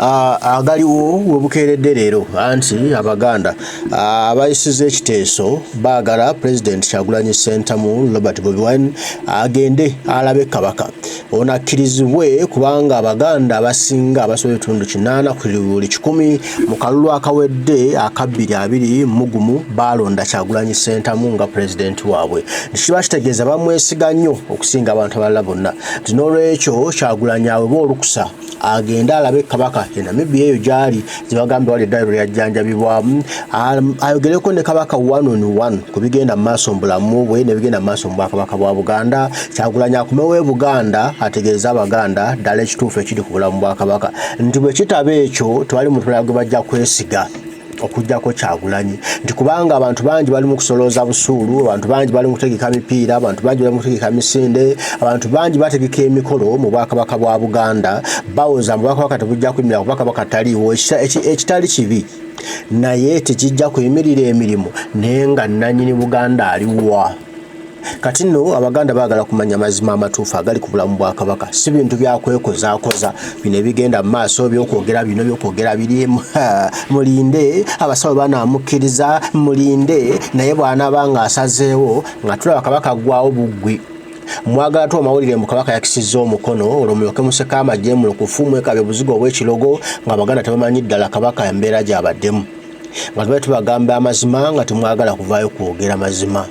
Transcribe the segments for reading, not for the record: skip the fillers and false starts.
agaliwo webukeeredde leero anti abaganda abayisiza ekiteeso baagala President Kyagulanyi Ssentamu Robert Bobi Wine agende alabe Kabaka ono akkirizibwe kubanga abaganda abasinga abasobola ebitundu 8 ku buli 100 mu kalulu akawedde aka 2020 balonda Kyagulanyi Ssentamu nga President waabwe kiba kitegeeza bamwesiga nnyo okusinga abantu abalala bonna n'olwekyo Kyagulanyi aweebwa olukusa agenda alabe Kabaka Namibia eyo gyali zibagambye wali eddwaliro lyajjanjabibwamu ayogereko ne Kabaka 1-on-1 ku bigenda mu maaso mu bulamu bwe ne bigenda mu maaso mu Bwakabaka bwa Buganda. Kyagulanyi akomewo Buganda ategeeza abaganda ddala ekituufu ekiri ku bulamu bwa Kabaka nti bwe kitaba ekyo tewali muntu mulala gwe bajja kwesiga okujjako Kyagulanyi nti kubanga abantu bangi bali mu kusolooza busuulu, abantu bangi bali mu kutegeka mipiira, abantu bangi bali mu kutegeka misinde, abantu bangi bategeka emikolo mu Bwakabaka bwa Buganda bawoza mu Bwakabaka tebujja kuyimirira ku Bwakabaka taliiwo ekitali kibi naye tekijja kuyimirira emirimu naye nga nannyini Buganda aliwa. Kati nno abaganda baagala kumanya mazima amatuufu agali ku bulamu bwa Kabaka si bintu byakwekozaakoza bino ebigenda mu maaso by'okwogera bino by'okwogera biri mulinde abasawo banaamukkiriza mulinde naye bw'anaaba nga asazeewo nga tulaba Kabaka aggwawo buggwi mwagala tu amawulire mu Kabaka yakisizza omukono olwo mulyoke museka amagye mulukufu mwekabe buzigo obw'ekirogo nga abaganda tebamanyi ddala Kabaka embeera gy'abaddemu nga tubaye tubagamba amazima nga temwagala kuvaayo kwogera mazima.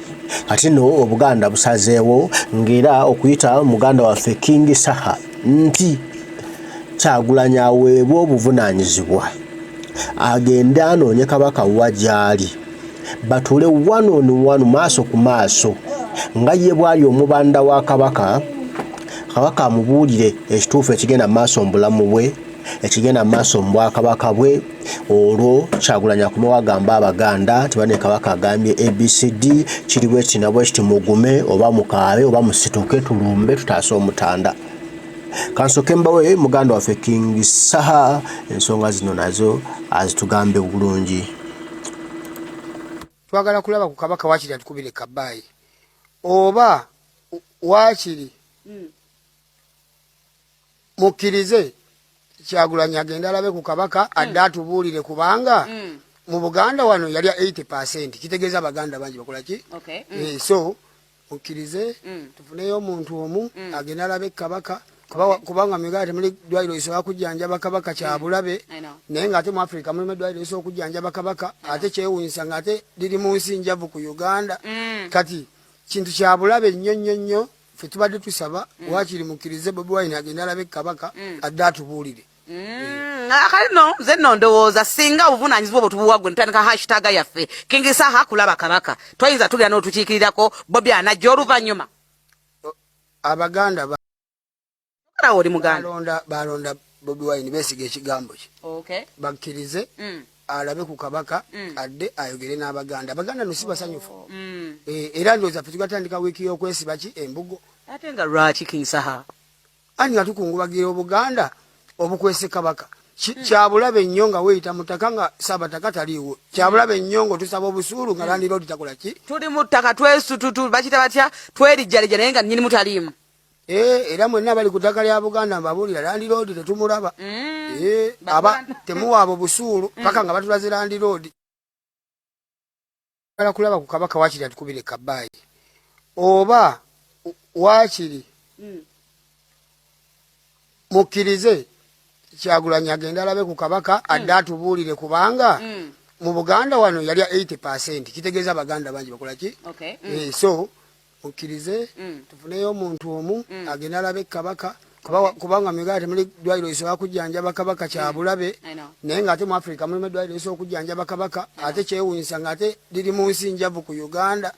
Kati no Obuganda busazeewo ngera okuyita muganda waffe King Saha nti Kyagulanyi aweebwa obuvunaanyizibwa agende anoonye Kabaka wa gyali batule 1-on-1 maaso ku maaso nga ye bwali omubanda wa Kabaka amubuulire ekituufu ekigenda mu maaso mu bulamu bwe ekigenda mu maaso mu Bwakabaka bwe. Olwo Kyagulanyi akomewo agamba abaganda tibane Kabaka agambye ABCD kiri bwekiti na bwekiti mugume oba mukaabe oba musituke tulumbe tutaase omutanda. Kansoke mbawe muganda waffe King Saha ensonga zino nazo azitugambe bulungi. Twagala kulaba ku Kabaka wakiri atukubire kabaayi oba wakiri mukkirize Kyagulanyi agenda alabe ku Kabaka adde atubuulire kubanga mu Buganda wano yali 80% kitegeeza abaganda bangi bakola ki so mukkirize tufuneyo omuntu omu agenda alabe Kabaka kubanga Mayiga temuli ddwaliro lisobola kujjanjaba Kabaka kyabulabe naye ng'ate mu Africa mulimu eddwaliro lisobola okujjanjaba Kabaka ate kyewuunyisa ng'ate liri mu nsi njavu ku Uganda kati kintu kyabulabe nnyo ffe tubadde tusaba wakiri mukkirize Bobi Wine agenda alabe Kabaka adde atubuulire. Akali no nze nno ndowooza singa obuvunaanyizibwa obutubuwagwe ntandika hashtag yaffe King Saha kulaba Kabaka twayinza tulya n'otukiikirirako Bobi anajja oluvannyuma. Abaganda oli muganda balonda Bobi Wine beesiga ekigambo kye bakkirize alabe ku Kabaka adde ayogere n'abaganda. Abaganda no si basanyufu era ndowooza ffe tugatandika wiiki y'okwesiba ki embugo ate nga lwaki King Saha ani nga tukungubagira Obuganda obukwese Kabaka kyabulabe nnyo nga weeyita mutaka nga Saabataka taliiwo kyabulabe nnyo nga tusaba obusuulu nga Land Road takola ki tuli mu ttaka twesututu bakita batya twerijjalija naye nga nnyini mutaliimu era mwenna bali ku ttaka lya Buganda mbabuulira Land Road tetumulaba aba temuwaaba obusuulu paka nga batulaze Land Road. Twagala kulaba ku Kabaka wakiri atukubire kabaayi oba wakiri mukkirize Kyagulanyi agenda alabe ku Kabaka adde atubuulire kubanga mu Buganda wano yali 80% kitegeeza abaganda bangi bakola ki so mukkirize tufuneyo omuntu omu agenda alabe Kabaka kubanga Mayiga temuli ddwaliro lisobola kujjanjaba Kabaka kyabulabe naye ng'ate mu Africa mulimu eddwaliro lisobola okujjanjaba Kabaka ate kyewuunyisa ng'ate liri mu nsi njavu ku Uganda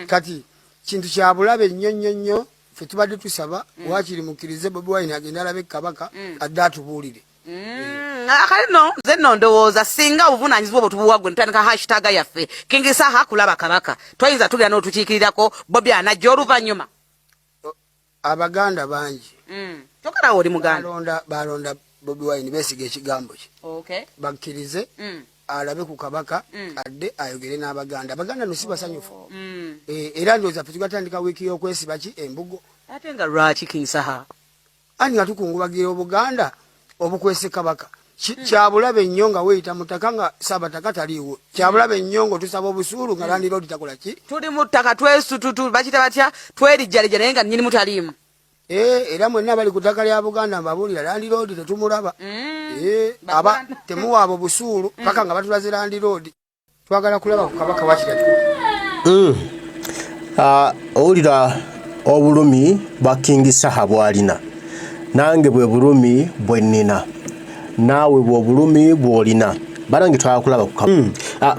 kati kintu kyabulabe nnyo ffe tubadde tusaba wakiri mukkirize Bobi Wine agenda alabe Kabaka adde atubuulire. Akali no nze nno ndowooza singa obuvunaanyizibwa obutubuwagwe ntandika hashtag yaffe King Saha kulaba Kabaka twayinza tulya n'otukiikirirako Bobi anajja oluvannyuma. Abaganda bangi tokala oli muganda balonda Bobi Wine beesiga ekigambo kye bakkirize alabe ku Kabaka adde ayogere n'abaganda. Abaganda no si basanyufu era ndowooza ffe tugatandika wiiki y'okwesiba ki embugo ate nga lwaki King Saha ani nga tukungubagira Obuganda obukwese Kabaka Kyabulabe nnyo nga weyita mutaka nga Saabataka taliiwo. Kyabulabe nnyo nga tusaba obusuulu nga Land Road takola ki? Tuli mu ttaka twesututu bakita batya twerijjalija naye nga nnyini mutaliimu. Era mwenna bali ku ttaka lya Buganda mbabuulira Land Road tetumulaba. Aba temuwaaba obusuulu paka nga batulaze Land Road. Twagala kulaba ku Kabaka wakiratu. Owulira obulumi bwa King Saha bwalina. Nange bwe bulumi bwe nnina. Naawe bwe bulumi bw'olina. Banange twagala kulaba ku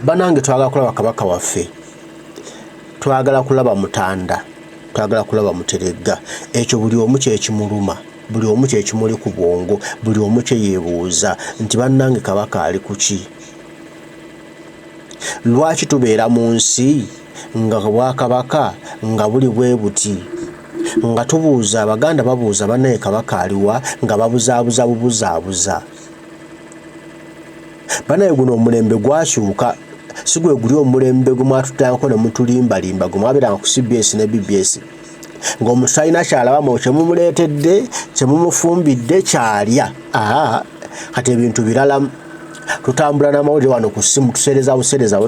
banange twagala kulaba Kabaka waffe. Twagala kulaba Mutanda. Twagala kulaba Muteregga. Ekyo buli omu kye kimuluma. Buli omu kye kimuli ku bwongo. Buli omu kye yeebuuza nti bannange Kabaka ali ku ki? Lwaki tubeera mu nsi nga Bwakabaka nga buli bwe buti? Nga tubuuza Abaganda babuuza bannaye Kabaka aliwa nga babuzaabuza bubuzaabuza. Bannaye guno omulembe gwakyuka si gwe guli omulembe gwe mwatutayako ne mutulimbalimba gwe mwabeeranga ku CBS ne BBS ng'omuntu talina kyalaba kye mumuleetedde kye mumufumbidde kyalya. Kati ebintu biralamu. Tutambula n'amawulire wano ku ssimu tuseereza buseereza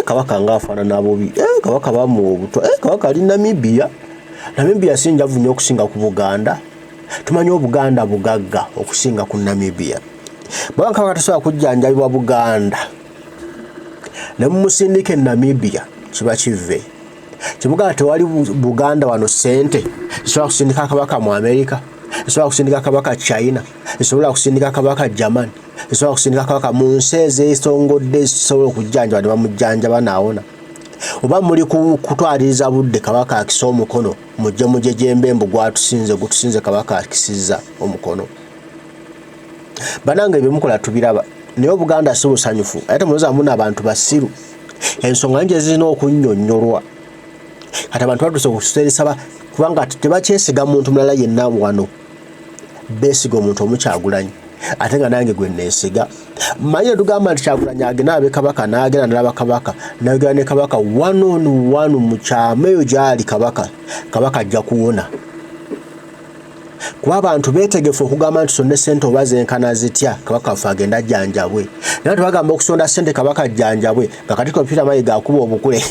Kabaka ng'afaanana bubi. Kabaka bamuwa obutwa. Kabaka ali Namibia. Namibia si njavu nnyo okusinga ku Buganda. Tumanyi Obuganda bugagga okusinga ku Namibia. Bwaba Kabaka tasobola kujjanjabibwa Buganda ne mumusindika Namibia kiba kive. Kibuga tewali Buganda wano ssente esobola kusindika Kabaka mu America, esobola kusindika Kabaka China, esobola kusindika Kabaka German, esobola kusindika Kabaka mu nsi ezeesongodde ezisobola okujjanjaba ne bamujjanjaba naawona. Oba muli kutwaliriza budde Kabaka akisa omukono mujje mujejembe mbu gutusinze Kabaka akisizza omukono. Banange byemukola tubiraba naye Buganda si busanyufu ate muloza muna abantu basiru ensonga nje zirina okunnyonnyolwa. Kati abantu batuse okuseresaba kubanga tebakyesiga muntu mulala yenna wano beesiga omuntu omukyagulanyi ate nga nange gwe neesiga. Manye tugamba nti Kyagulanyi agenda abe Kabaka n'agenda n'alaba Kabaka n'ayogera ne Kabaka one on one mu kyama eyo gyali Kabaka ajja kuwona. Kuba abantu beetegefu okugamba nti sonde ssente oba zenkana zitya Kabaka waffe agenda ajjanjabwe. Naye tebagamba okusonda ssente Kabaka ajjanjabwe nga Katikkiro Peter Mayiga akuba obukule.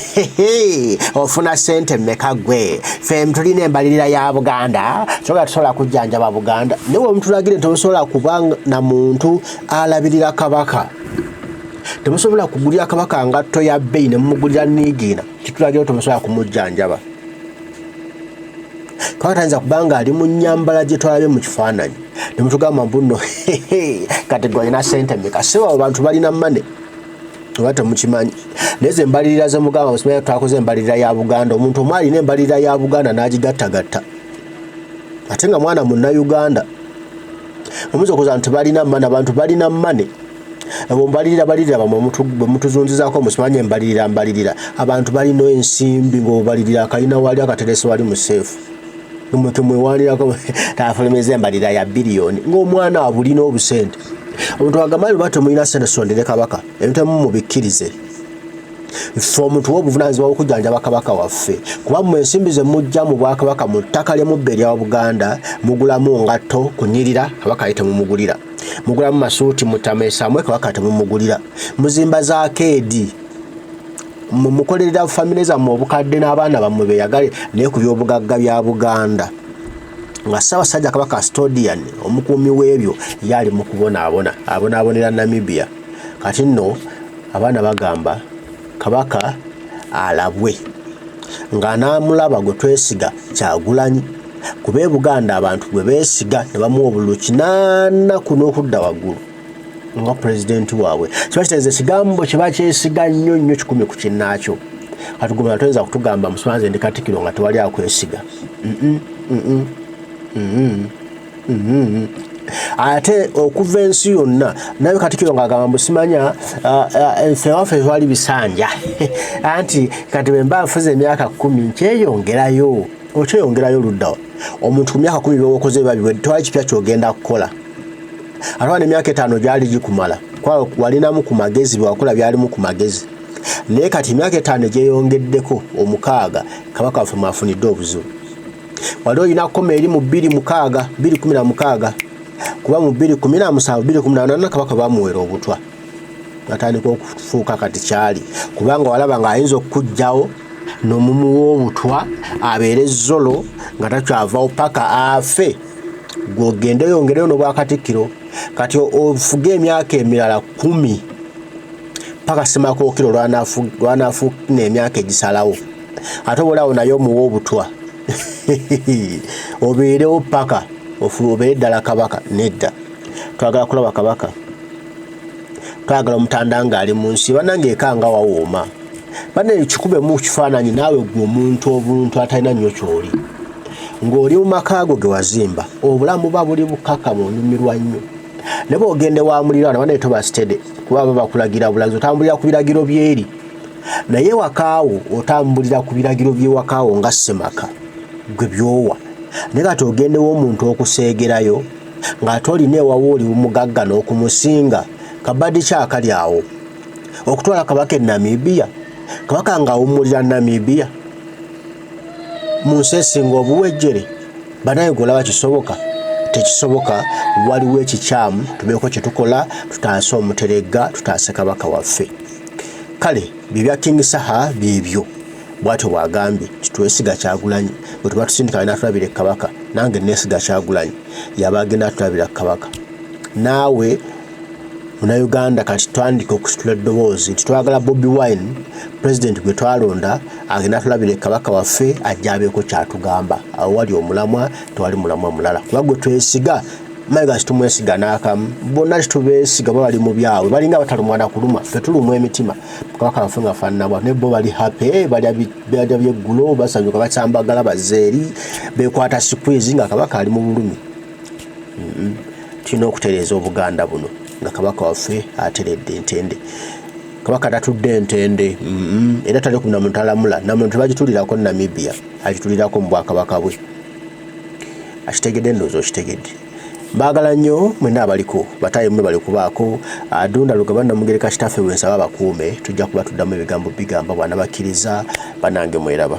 Ofuna ssente mmeka gwe? Ffe tulina embalirira ya Buganda sobola tusobola kujjanjaba Buganda. Naye omutulagire nti omusobola kuba na muntu alabirira Kabaka. Temusobola kugulira Kabaka ngatto ya bbeeyi ne mumugulira niigiina kitulagire temusobola kumujjanjaba. Kabaka tayinza kubanga ali mu nnyambala gye twalabe mu kifaananyi ne mutugamba mbuno kati gwe alina ssente mmeka? Si abo bantu balina mmane oba temukimanyi. Naye ze embalirira ze mugamba musimanyi twakoze embalirira ya Buganda. Omuntu omu alina embalirira ya Buganda n'agigattagatta ate nga mwana Munnayuganda. Omuyinza okuza nti balina mmane. Abantu balina mmane. Abo mbalirira bamwe bwe mutuzunzizaako musimanyi embalirira. Abantu balina ensimbi ng'obalirira akalina wali akateresi wali mu seefu. Mwewanirako tafulemeza embalirira ya biliyoni ng'omwana abulina obusente. Omuntu agamba nti temulina ssente sondere Kabaka ebintu ebimu mubikkirize. Ffe omuntu w'obuvunaanyizibwa bw'okujjanjaba Kabaka waffe kuba mu ensimbi ze mujja mu Bwakabaka mu ttaka ly'emubbe erya Buganda mugulamu ngatto kunyirira Kabaka ye temumugulira. Mugulamu masuuti mutameesamwe Kabaka temumugulira. Muzimba za keedi mukolerera famire zammwe obukadde n'abaana bammwe beeyagale naye ku by'obugagga bya Buganda nga Ssaabasajja Kabaka Custodian omukuumi w'ebyo yali mu abonaabonera Namibia. Kati nno abaana bagamba Kabaka alabwe nga n'amulaba gwe twesiga Kyagulanyi kuba Buganda abantu gwe beesiga ne bamuwa obululu 80 n'okudda waggulu nga pulezidenti waabwe. Kiba kitegeeza ekigambo kiba kyesiga nnyo 10 ku kinnaakyo. Kati gwe toyinza kutugamba musomaze ndi Katikkiro nga tewali akwesiga. Ate okuva ensi yonna naye Katikkiro ng'agamba mbu simanya ffe waffe twali bisanja anti kati bwe mba nfuze emyaka 10 nkyeyongerayo. Okyeyongerayo luddawa omuntu ku myaka 10 by'okoze biba biwedde tewali kipya ky'ogenda kukola. Ate emyaka 5 gyali gikumala kwa walinamu ku magezi bwakola byalimu ku magezi. Naye kati emyaka 5 gyeyongeddeko 6 Kabaka waffe mwafunidde obuzibu. Wali olina kkoma eri mu 216 kuba mu 2017 2018 Kabaka bamuwera obutwa natandika okufuuka kati kyali kubanga walaba nga ayinza okujjawo n'omumuwa obutwa abeere zolo nga takyavawo paka afe gwogende yongereyo n'obwakatikkiro kati ofuge emyaka emirala 10 paka Semakookiro lwanaafuna emyaka egisalawo ate obulawo naye omuwa obutwa obeerewo paka obeere ddala Kabaka nedda twagala kulaba Kabaka twagala omutanda ng'ali mu nsi bannange ekanga wawooma banne kikube mu kifaananyi naawe gwe omuntu obuntu atalina nnyo kyoli ng'oli mu maka go ge wazimba obulamu buba buli bukakamu onyumirwa nnyo ne bw'ogende wa muliraano banne tobasitede kuba bakulagira bulagizi otambulira ku biragiro byeri naye wakaawo otambulira ku biragiro by'ewakaawo nga Ssemaka gwe byowa naye kati ogendewo omuntu okuseegerayo ng'ate olina ewawo oli mugagga n'okumusinga kabadi kyakali awo okutwala Kabaka e Namibia Kabaka ng'awummulira Namibia mu nsi esinga obuwejjere banaye golaba kisoboka tekisoboka waliwo ekikyamu tubeeko kye tukola tutaase omuteregga tutaase Kabaka waffe kale bibya King Saha bibyo bwatyo bwagambye kitwesiga Kyagulanyi bwe tuba tusindika alina tulabire Kabaka nange neesiga Kyagulanyi yaba agenda tulabira Kabaka naawe Munnayuganda kati twandika okusitula eddoboozi nti twagala Bobi Wine president gwe twalonda agenda tulabire Kabaka waffe ajja abeeko kyatugamba awo wali omulamwa tewali mulamwa mulala kuba gwe twesiga Mayiga situmwesiga n'akamu bonna kitubeesiga bali mu byabwe balinga batalumwana kuluma ffe tulumwa emitima Kabaka waffe nga faanana ne bo bali happy balya byeggulo basanyuka bakyambagala bazeeri beekwata squeeze nga Kabaka ali mu bulumi tulina okutereeza Obuganda buno nga Kabaka waffe ateredde entende Kabaka tatudde entende era tali kuna muntu alamula namuntu bagitulirako Namibia agitulirako mu Bwakabaka bwe akitegedde ndowooza okitegedde mbagala nnyo mwena abaliko bataye mwe bali kubaako adunda lugabana mugereka kitaffe bwensaba bakuume tujja kuba tuddamu ebigambo bigamba bwana bakkiriza banange mweraba